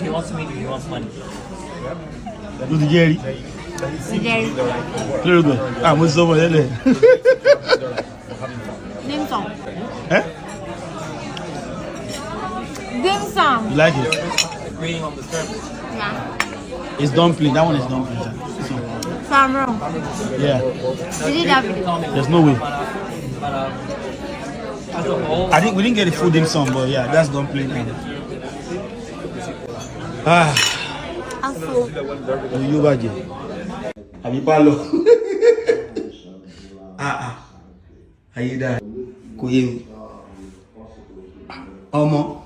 He wants me, he wants money. Do the Jerry. Very good. I'm with someone there. Dim sum. Eh? Dim sum. You like it? Agreeing on the terms. Yeah. It's dumpling. That one is dumpling. So, So I'm wrong. yeah. Did you have it? There's no way. As a whole, I think we didn't get the food in some, but yeah, that's dumpling. Ah. I'm full. You baje. Abi palo. Aye da. Kò yé mi. Ọmọ.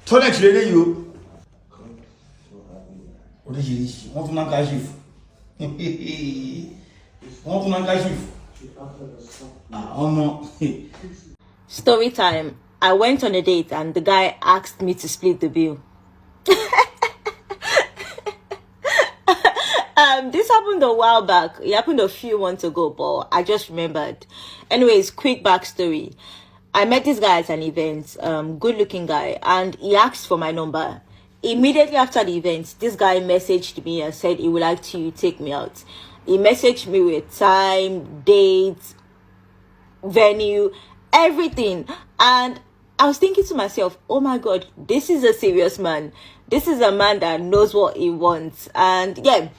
Toilet le le yo. Oríṣiríṣi. Wọ́n tún máa ka shift. Wọ́n tún máa ka shift. Ọmọ. Story time. I went on a date and the guy asked me to split the bill. This happened a while back. It happened a few months ago, but I just remembered. Anyways, quick backstory. I met this guy at an event, good looking guy, and he asked for my number. Immediately after the event, this guy messaged me and said he would like to take me out. He messaged me with time, date, venue, everything. And I was thinking to myself, oh my God, this is a serious man. This is a man that knows what he wants. And yeah,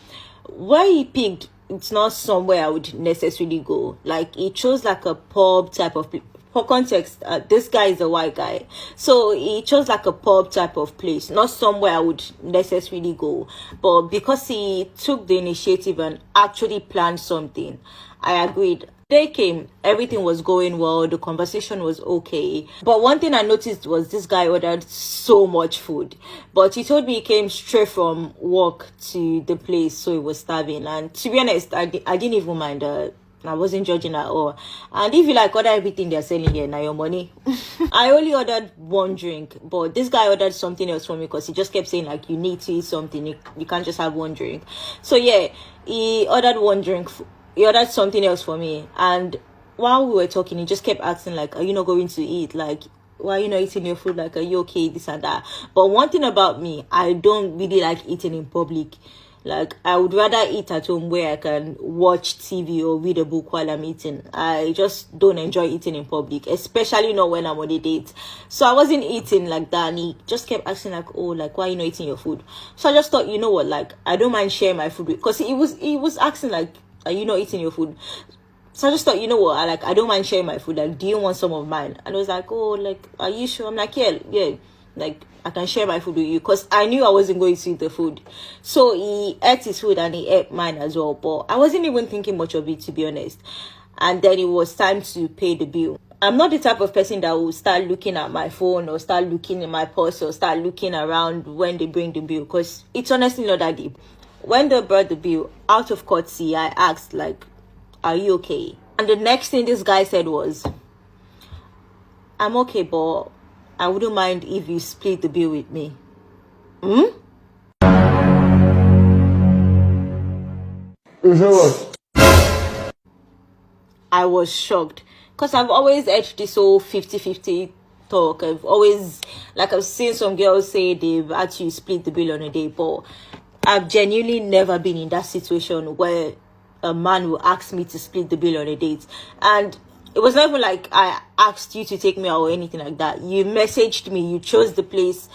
where he picked, it's not somewhere I would necessarily go. Like, he chose like a pub type of, for context, this guy is a white guy. So he chose like a pub type of place, not somewhere I would necessarily go. But because he took the initiative and actually planned something, I agreed. Day came, everything was going well, the conversation was okay. But one thing I noticed was this guy ordered so much food. But he told me he came straight from work to the place, so he was starving. And to be honest, I didn't even mind. I wasn't judging at all. And if you like order everything they're selling here, now your money. I only ordered one drink, but this guy ordered something else for me because he just kept saying like, you need to eat something. You can't just have one drink. So yeah, he ordered one drink. He ordered something else for me, and while we were talking, he just kept asking like, are you not going to eat? Like, why are you not eating your food? Like, are you okay? This and that. But one thing about me, I don't really like eating in public. Like, I would rather eat at home where I can watch TV or read a book while I'm eating. I just don't enjoy eating in public, especially not when I'm on a date. So I wasn't eating like that, and he just kept asking like, oh, like, why are you not eating your food? So I just thought, you know what, like, I don't mind sharing my food, because he was asking like, are you not eating your food? So I just thought, you know what, I don't mind sharing my food. Like, do you want some of mine? And I was like, oh, like, are you sure? I'm like, yeah, like, I can share my food with you, because I knew I wasn't going to eat the food. So he ate his food and he ate mine as well, but I wasn't even thinking much of it, to be honest. And then it was time to pay the bill. I'm not the type of person that will start looking at my phone or start looking in my purse or start looking around when they bring the bill, because it's honestly not that deep. When they brought the bill, out of courtesy, I asked, like, are you okay? And the next thing this guy said was, I'm okay, but I wouldn't mind if you split the bill with me. I was shocked, because I've always edged this whole 50-50 talk. I've seen some girls say they've actually split the bill on a day, but I've genuinely never been in that situation where a man will ask me to split the bill on a date. And it was not even like I asked you to take me out or anything like that. You messaged me, you chose the place.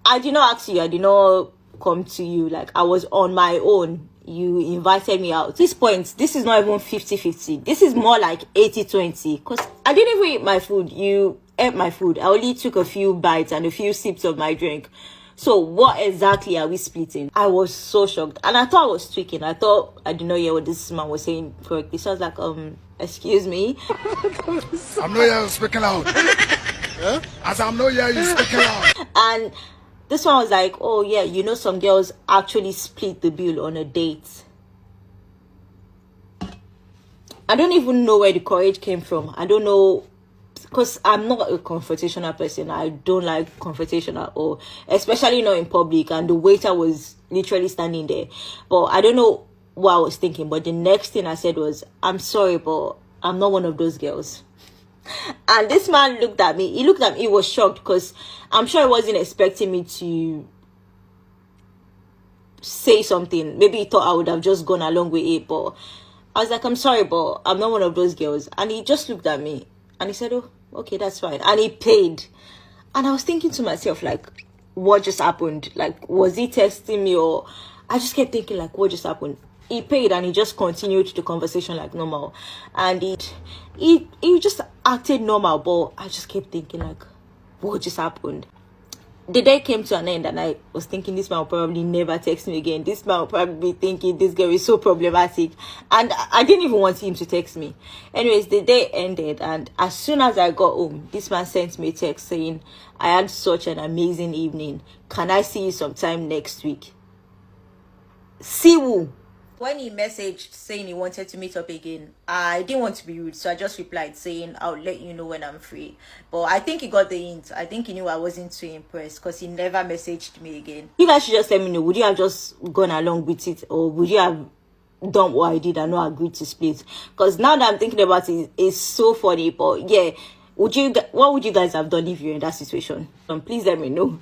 I did not ask you, I did not come to you. Like, I was on my own. You invited me out. At this point, this is not even 50-50. This is more like 80-20. Because I didn't even eat my food. You ate my food. I only took a few bites and a few sips of my drink. So what exactly are we splitting? I was so shocked. And I thought I was tweaking. I thought I did not hear what this man was saying correctly. So I was like, excuse me. I'm not here speaking loud. Yeah? As I'm not here, you speaking loud. And this one was like, oh yeah, you know, some girls actually split the bill on a date. I don't even know where the courage came from. I don't know, because I'm not a confrontational person. I don't like confrontation at all, especially not in public. And the waiter was literally standing there. But I don't know what I was thinking. But the next thing I said was, I'm sorry, but I'm not one of those girls. And this man looked at me. He was shocked because I'm sure he wasn't expecting me to say something. Maybe he thought I would have just gone along with it, but I was like, I'm sorry, but I'm not one of those girls. And he just looked at me and he said, oh, okay, that's fine. And he paid. And I was thinking to myself, like, what just happened? Like, was he texting me? Or I just kept thinking, like, what just happened? He paid and he just continued the conversation like normal. And he just acted normal, but I just kept thinking, like, what just happened? The day came to an end and I was thinking this man will probably never text me again. This man will probably be thinking this girl is so problematic. And I didn't even want him to text me. Anyways, the day ended and as soon as I got home, this man sent me a text saying, I had such an amazing evening. Can I see you sometime next week? See who? When he messaged saying he wanted to meet up again, I didn't want to be rude, so I just replied saying I'll let you know when I'm free. But I think he got the hint. I think he knew I wasn't too impressed because he never messaged me again. You guys should just let me know, would you have just gone along with it, or would you have done what I did and not agreed to split? Because now that I'm thinking about it, it's so funny. But yeah, what would you guys have done if you're in that situation? Please let me know.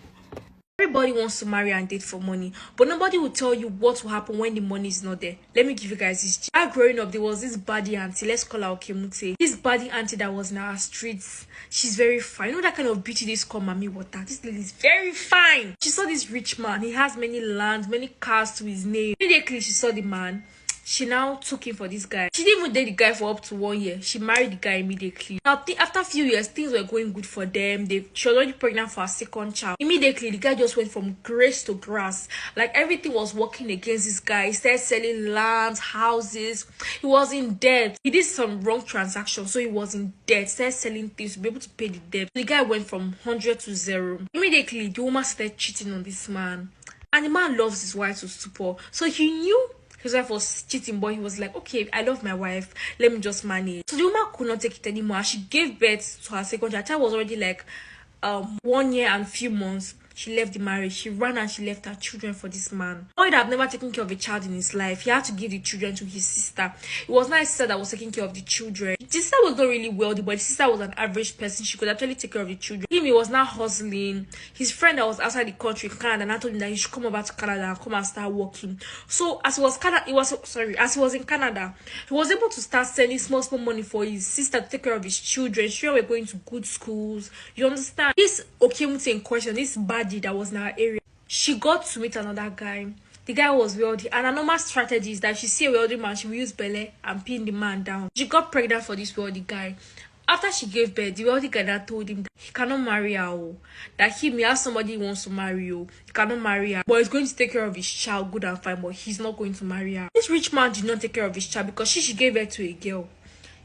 Everybody wants to marry and date for money, but nobody will tell you what will happen when the money is not there. Let me give you guys this. Growing up, there was this baddie auntie, let's call her Okemute. This baddie auntie that was in our streets. She's very fine. You know that kind of beauty they call mommy water? This lady is very fine. She saw this rich man. He has many lands, many cars to his name. Immediately, she saw the man. She now took him for this guy. She didn't even date the guy for up to 1 year. She married the guy immediately. Now, after a few years, things were going good for them. She was already pregnant for her second child. Immediately, the guy just went from grace to grass. Like, everything was working against this guy. He started selling lands, houses. He was in debt. He did some wrong transactions, so he was in debt. He started selling things to be able to pay the debt. The guy went from 100 to 0. Immediately, the woman started cheating on this man. And the man loves his wife to stupor. So he knew his wife was cheating, but he was like, okay, I love my wife, let me just manage. So the woman could not take it anymore. She gave birth to her second child. Her child was already like 1 year and few months. She left the marriage. She ran and she left her children for this man. Boy that had never taken care of a child in his life, he had to give the children to his sister. It was not his sister that was taking care of the children. The sister was not really wealthy, but the sister was an average person. She could actually take care of the children. He was not hustling. His friend that was outside the country in Canada now told him that he should come over to Canada and come and start working. So as he was in Canada, he was able to start sending small money for his sister to take care of his children. Sure, we're going to good schools. You understand? This Okemute in question, this baddie that was in our area, she got to meet another guy. The guy was wealthy, and her normal strategy is that if she see a wealthy man, she will use belle and pin the man down. She got pregnant for this wealthy guy. After she gave birth, the wealthy guy that told him that he cannot marry her, that he may have somebody he wants to marry, he cannot marry her, but he's going to take care of his child good and fine, but he's not going to marry her. This rich man did not take care of his child because she gave birth to a girl.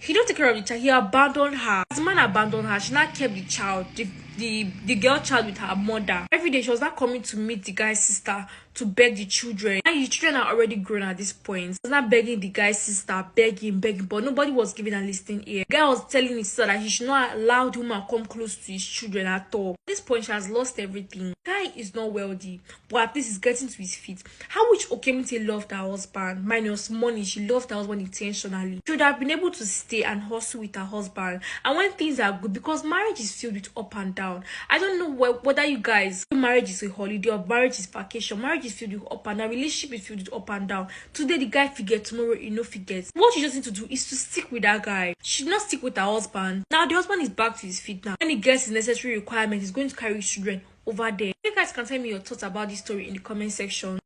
He don't take care of the child. He abandoned her. As the man abandoned her, she now kept the child, the girl child, with her mother. Every day she was not coming to meet the guy's sister to beg the children. And the children are already grown at this point. She was not begging the guy's sister, begging, but nobody was giving a listening ear. The guy was telling his sister that he should not allow the woman come close to his children at all. At this point, she has lost everything. The guy is not wealthy, but at least he's getting to his feet. How much Okemute loved her husband, minus money, she loved her husband intentionally. She would have been able to stay and hustle with her husband. And when things are good, because marriage is filled with up and down. I don't know whether you guys, marriage is a holiday or marriage is vacation. Marriage is filled with up and down. Relationship is filled with up and down. Today the guy forget, tomorrow you know forget. What she just need to do is to stick with that guy. She should not stick with her husband. Now the husband is back to his feet now. When he gets his necessary requirements, he's going to carry his children over there. You guys can tell me your thoughts about this story in the comment section.